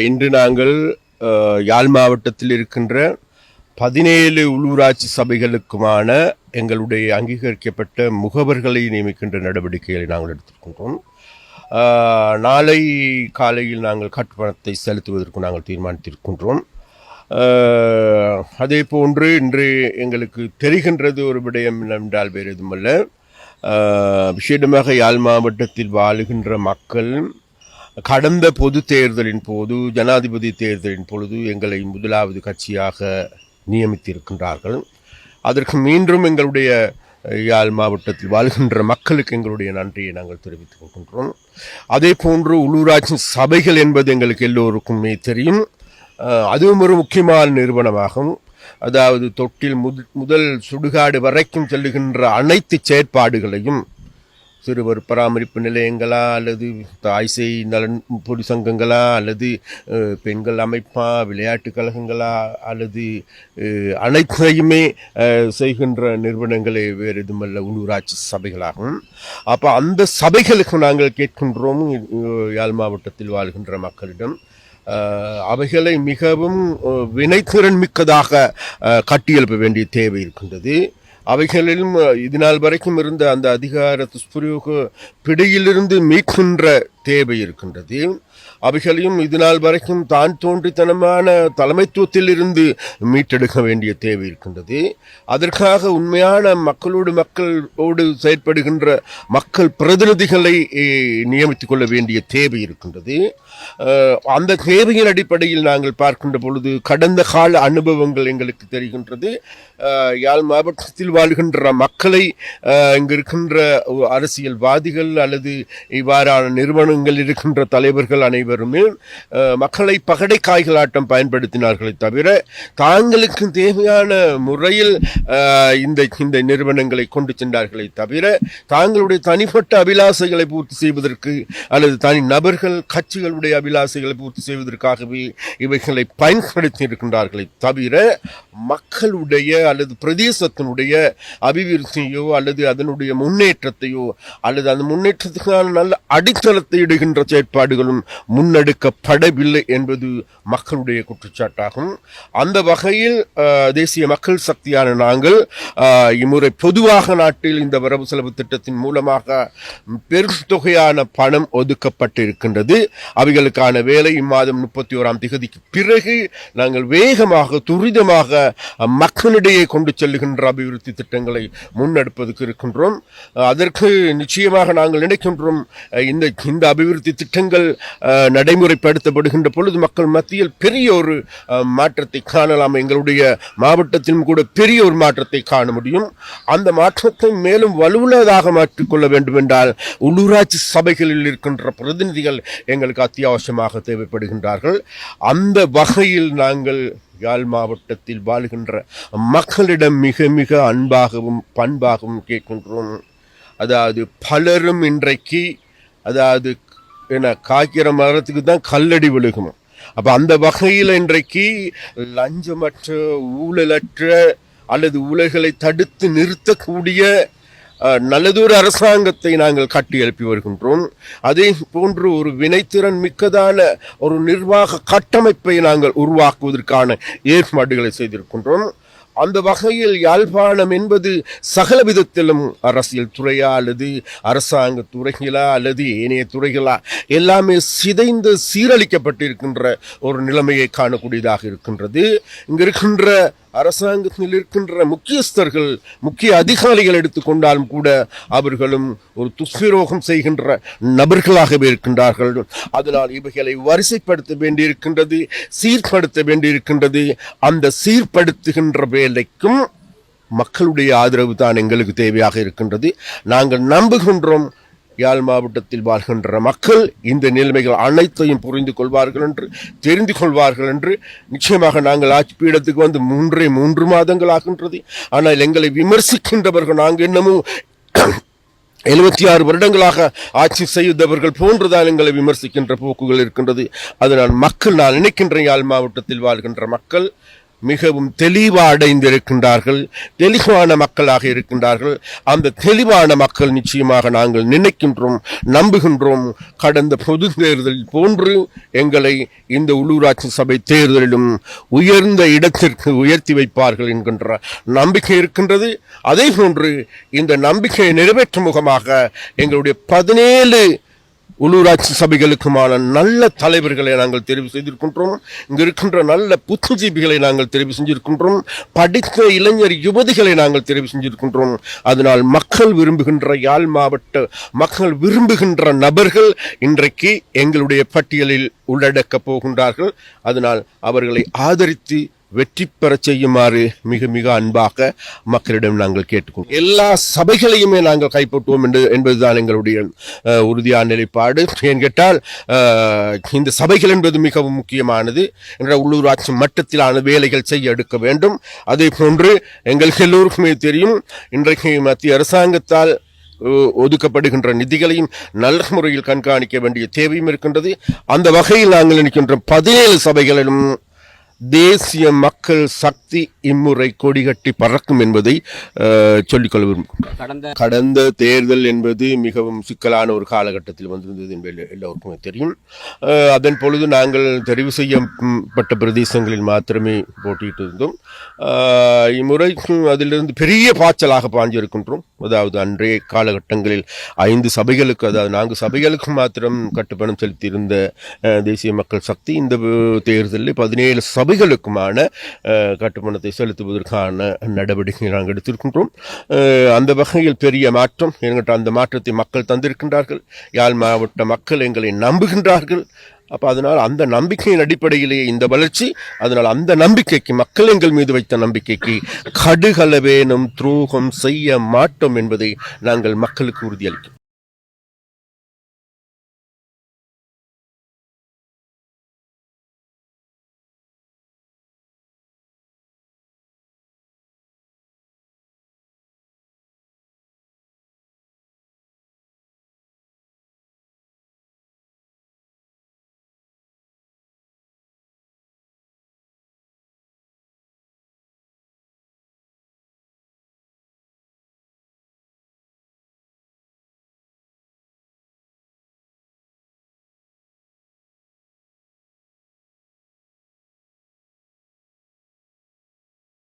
இன்று நாங்கள் யாழ் மாவட்டத்தில் இருக்கின்ற 17 உள்ளூராட்சி சபைகளுக்குமான எங்களுடைய அங்கீகரிக்கப்பட்ட முகவர்களை நியமிக்கின்ற நடவடிக்கைகளை நாங்கள் எடுத்திருக்கின்றோம். நாளை காலையில் நாங்கள் கட்டுப்பணத்தை செலுத்துவதற்கு நாங்கள் தீர்மானித்திருக்கின்றோம். அதே போன்று இன்று எங்களுக்கு தெரிகின்றது ஒரு விடயம் என்றால் வேறு எதுவுமல்ல, விசேடமாக யாழ் மாவட்டத்தில் வாழுகின்ற மக்கள் கடந்த பொது தேர்தலின் போது, ஜனாதிபதி தேர்தலின் பொழுது எங்களை முதலாவது கட்சியாக நியமித்திருக்கின்றார்கள். அதற்கு மீண்டும் எங்களுடைய யாழ் மாவட்டத்தில் வாழ்கின்ற மக்களுக்கு எங்களுடைய நன்றியை நாங்கள் தெரிவித்துக் கொள்கின்றோம். அதே போன்று உள்ளூராட்சி சபைகள் என்பது எங்களுக்கு எல்லோருக்குமே தெரியும். அதுவும் ஒரு முக்கியமான நிறுவனமாகும். அதாவது தொட்டில் முதல் சுடுகாடு வரைக்கும் செல்லுகின்ற அனைத்து செயற்பாடுகளையும் சிறுவர் பராமரிப்பு நிலையங்களா அல்லது தாய்சை நலன் பொது சங்கங்களா அல்லது பெண்கள் அமைப்பா விளையாட்டுக் கழகங்களா அல்லது அனைத்தையுமே செய்கின்ற நிறுவனங்களே வேறு எதுமல்ல உள்ளூராட்சி சபைகளாகும். அப்போ அந்த சபைகளுக்கு நாங்கள் கேட்கின்றோம் யாழ் மாவட்டத்தில் வாழ்கின்ற மக்களிடம் அவைகளை மிகவும் வினைத்திறன் மிக்கதாக கட்டியெழுப்ப வேண்டிய தேவை இருக்கின்றது. அவைகளிலும் இதுநாள் வரைக்கும் இருந்த அந்த அதிகார துஷ்பிரயோக பிடியிலிருந்து மீட்கின்ற தேவை இருக்கின்றது. அவைகளையும் இதுநாள் வரைக்கும் தான் தோன்றித்தனமான தலைமைத்துவத்தில் இருந்து மீட்டெடுக்க வேண்டிய தேவை இருக்கின்றது. அதற்காக உண்மையான மக்களோடு செயற்படுகின்ற மக்கள் பிரதிநிதிகளை நியமித்துக் கொள்ள வேண்டிய தேவை இருக்கின்றது. அந்த தேவையின் அடிப்படையில் நாங்கள் பார்க்கின்ற பொழுது கடந்த கால அனுபவங்கள் எங்களுக்கு தெரிகின்றது. யாழ் மாவட்டத்தில் வாழ்கின்ற மக்களை இங்கு இருக்கின்ற அரசியல்வாதிகள் அல்லது இவ்வாறான நிறுவனங்கள் இருக்கின்ற தலைவர்கள் அனைவருமே மக்களை பகடை காய்களாட்டம் பயன்படுத்தினார்களே தவிர தாங்களுக்கு தேவையான முறையில் இந்த நிறுவனங்களை கொண்டு சென்றார்களே தவிர தாங்களுடைய தனிப்பட்ட அபிலாசைகளை பூர்த்தி செய்வதற்கு அல்லது தனி நபர்கள் கட்சிகளுடைய அபிலாசைகளை பூர்த்தி செய்வதற்காகவே இவைகளை பயன்படுத்தி இருக்கின்றார்களே தவிர மக்களுடைய அல்லது பிரதேசத்தினுடைய அபிவிருத்தியோ அல்லது அதனுடைய முன்னேற்றத்தையோ அல்லது அந்த முன்னேற்றத்துக்கான நல்ல அடித்தளத்தை இடுகின்ற செயற்பாடுகளும் முன்னெடுக்கப்படவில்லை என்பது மக்களுடைய குற்றச்சாட்டாகும். அந்த வகையில் தேசிய மக்கள் சக்தியான நாங்கள் இம்முறை பொதுவாக நாட்டில் இந்த வரவு செலவு திட்டத்தின் மூலமாக பெரும் தொகையான பணம் ஒதுக்கப்பட்டிருக்கின்றது. அவைகளுக்கான வேலை இம்மாதம் 31ஆம் தேதிக்கு பிறகு நாங்கள் வேகமாக துரிதமாக மக்களிடையே கொண்டு செல்லுகின்ற அபிவிருத்தி திட்டங்களை முன்னெடுப்பதற்கு இருக்கின்றோம். அதற்கு நிச்சயமாக நாங்கள் நினைக்கின்றோம் இந்த அபிவிருத்தி திட்டங்கள் நடைமுறைப்படுத்தப்படுகின்ற பொழுது மக்கள் மத்தியில் பெரிய ஒரு மாற்றத்தை காணலாம். எங்களுடைய மாவட்டத்திலும் கூட பெரிய ஒரு மாற்றத்தை காண முடியும். அந்த மாற்றத்தை மேலும் வலுவுள்ளதாக மாற்றிக்கொள்ள வேண்டும் என்றால் உள்ளூராட்சி சபைகளில் இருக்கின்ற பிரதிநிதிகள் எங்களுக்கு அத்தியாவசியமாக தேவைப்படுகின்றார்கள். அந்த வகையில் நாங்கள் யாழ் மாவட்டத்தில் வாழ்கின்ற மக்களிடம் மிக மிக அன்பாகவும் பண்பாகவும் கேட்கின்றோம். அதாவது பலரும் இன்றைக்கு அதாவது காய்க்கிற மரத்துக்கு தான் கல்லடி விழுகும். அப்ப அந்த வகையில் இன்றைக்கு லஞ்சமற்ற ஊழலற்ற அல்லது ஊழல்களை தடுத்து நிறுத்தக்கூடிய நல்லதொரு அரசாங்கத்தை நாங்கள் கட்டி எழுப்பி வருகின்றோம். அதே போன்று ஒரு வினைத்திறன் மிக்கதான ஒரு நிர்வாக கட்டமைப்பை நாங்கள் உருவாக்குவதற்கான ஏற்பாடுகளை செய்திருக்கின்றோம். அந்த வகையில் யாழ்ப்பாணம் என்பது சகல விதத்திலும் அரசியல் துறையா அல்லது அரசாங்க துறைகளா அல்லது ஏனைய துறைகளா எல்லாமே சிதைந்து சீரழிக்கப்பட்டிருக்கின்ற ஒரு நிலைமையை காணக்கூடியதாக இருக்கின்றது. இங்கு இருக்கின்ற அரசாங்கத்தில் இருக்கின்ற முக்கியஸ்தர்கள் முக்கிய அதிகாரிகள் எடுத்துக்கொண்டாலும் கூட அவர்களும் ஒரு துஷ்பிரயோகம் செய்கின்ற நபர்களாகவே இருக்கின்றார்கள். அதனால் இவைகளை வரிசைப்படுத்த வேண்டியிருக்கின்றது, சீர்படுத்த வேண்டியிருக்கின்றது. அந்த சீர்படுத்துகின்ற வேலைக்கும் மக்களுடைய ஆதரவு தான் எங்களுக்கு தேவையாக இருக்கின்றது. நாங்கள் நம்புகின்றோம் யாழ் மாவட்டத்தில் வாழ்கின்ற மக்கள் இந்த நிலைமைகள் அனைத்தையும் புரிந்து கொள்வார்கள் என்று தெரிந்து கொள்வார்கள் என்று. நிச்சயமாக நாங்கள் ஆட்சி பீடத்துக்கு வந்து 3 மாதங்கள் ஆகின்றது. ஆனால் எங்களை விமர்சிக்கின்றவர்கள் நாங்கள் என்னமோ 76 வருடங்களாக ஆட்சி செய்தவர்கள் போன்றுதான் எங்களை விமர்சிக்கின்ற போக்குகள் இருக்கின்றது. அதனால் மக்கள், நான் நினைக்கின்ற யாழ் மாவட்டத்தில் வாழ்கின்ற மக்கள் மிகவும் தெளிவடைந்திருக்கின்றார்கள், தெளிவான மக்களாக இருக்கின்றார்கள். அந்த தெளிவான மக்கள் நிச்சயமாக நாங்கள் நினைக்கின்றோம், நம்புகின்றோம், கடந்த பொது தேர்தல் போன்று எங்களை இந்த உள்ளூராட்சி சபை தேர்தலிலும் உயர்ந்த இடத்திற்கு உயர்த்தி வைப்பார்கள் என்கின்ற நம்பிக்கை இருக்கின்றது. அதே போன்று இந்த நம்பிக்கையை நிறைவேற்றும் முகமாக எங்களுடைய 17 உள்ளூராட்சி சபைகளுக்குமான நல்ல தலைவர்களை நாங்கள் தெரிவு செய்திருக்கின்றோம். இங்கு இருக்கின்ற நல்ல புத்திஜீவிகளை நாங்கள் தெரிவு செஞ்சிருக்கின்றோம். படித்த இளைஞர் யுவதிகளை நாங்கள் தெரிவு செஞ்சிருக்கின்றோம். அதனால் மக்கள் விரும்புகின்ற, யாழ் மாவட்ட மக்கள் விரும்புகின்ற நபர்கள் இன்றைக்கு எங்களுடைய பட்டியலில் உள்ளடக்கப் போகின்றார்கள். அதனால் அவர்களை ஆதரித்து வெற்றி பெற செய்யுமாறு மிக மிக அன்பாக மக்களிடம் நாங்கள் கேட்டுக்கொள்வோம். எல்லா சபைகளையுமே நாங்கள் கைப்பற்றுவோம் என்பதுதான் எங்களுடைய உறுதியான நிலைப்பாடு. ஏன் கேட்டால் இந்த சபைகள் என்பது மிகவும் முக்கியமானது. என்ற உள்ளூராட்சி மட்டத்திலான வேலைகள் செய்ய எடுக்க வேண்டும். அதே போன்று எங்களுக்கு எல்லோருக்குமே தெரியும், இன்றைக்கு மத்திய அரசாங்கத்தால் ஒதுக்கப்படுகின்ற நிதிகளையும் நல்ல முறையில் கண்காணிக்க வேண்டிய தேவையும் இருக்கின்றது. அந்த வகையில் நாங்கள் நினைக்கின்ற 17 சபைகளிலும் தேசிய மக்கள் சக்தி இம்முறை கொடிகட்டி பறக்கும் என்பதை சொல்லிக்கொள்ள விரும்புகிறோம். கடந்த தேர்தல் என்பது மிகவும் சிக்கலான ஒரு காலகட்டத்தில் வந்திருந்தது என்பது எல்லோருக்குமே தெரியும். அதன் பொழுது நாங்கள் தெரிவு செய்யப்பட்ட பிரதேசங்களில் மாத்திரமே போட்டியிட்டு இருந்தோம். இம்முறை அதிலிருந்து பெரிய பாய்ச்சலாக பாஞ்சிருக்கின்றோம். அதாவது அன்றைய காலகட்டங்களில் 5 சபைகளுக்கு, அதாவது 4 சபைகளுக்கு மாத்திரம் கட்டுப்பணம் செலுத்தியிருந்த தேசிய மக்கள் சக்தி இந்த தேர்தலில் 17 சபைகளுக்குமான கட்டுப்பணத்தை செலுத்துவதற்கான நடவடிக்கை நாங்கள் எடுத்திருக்கின்றோம். அந்த வகையில் பெரிய மாற்றம் என்கிட்ட அந்த மாற்றத்தை மக்கள் தந்திருக்கின்றார்கள். யாழ் மாவட்ட மக்கள் எங்களை நம்புகின்றார்கள். அப்போ அதனால் அந்த நம்பிக்கையின் அடிப்படையிலேயே இந்த வளர்ச்சி. அதனால் அந்த நம்பிக்கைக்கு, மக்கள் எங்கள் மீது வைத்த நம்பிக்கைக்கு கடுகளவேனும் துரோகம் செய்ய மாட்டோம் என்பதை நாங்கள் மக்களுக்கு உறுதியளிக்கிறோம்.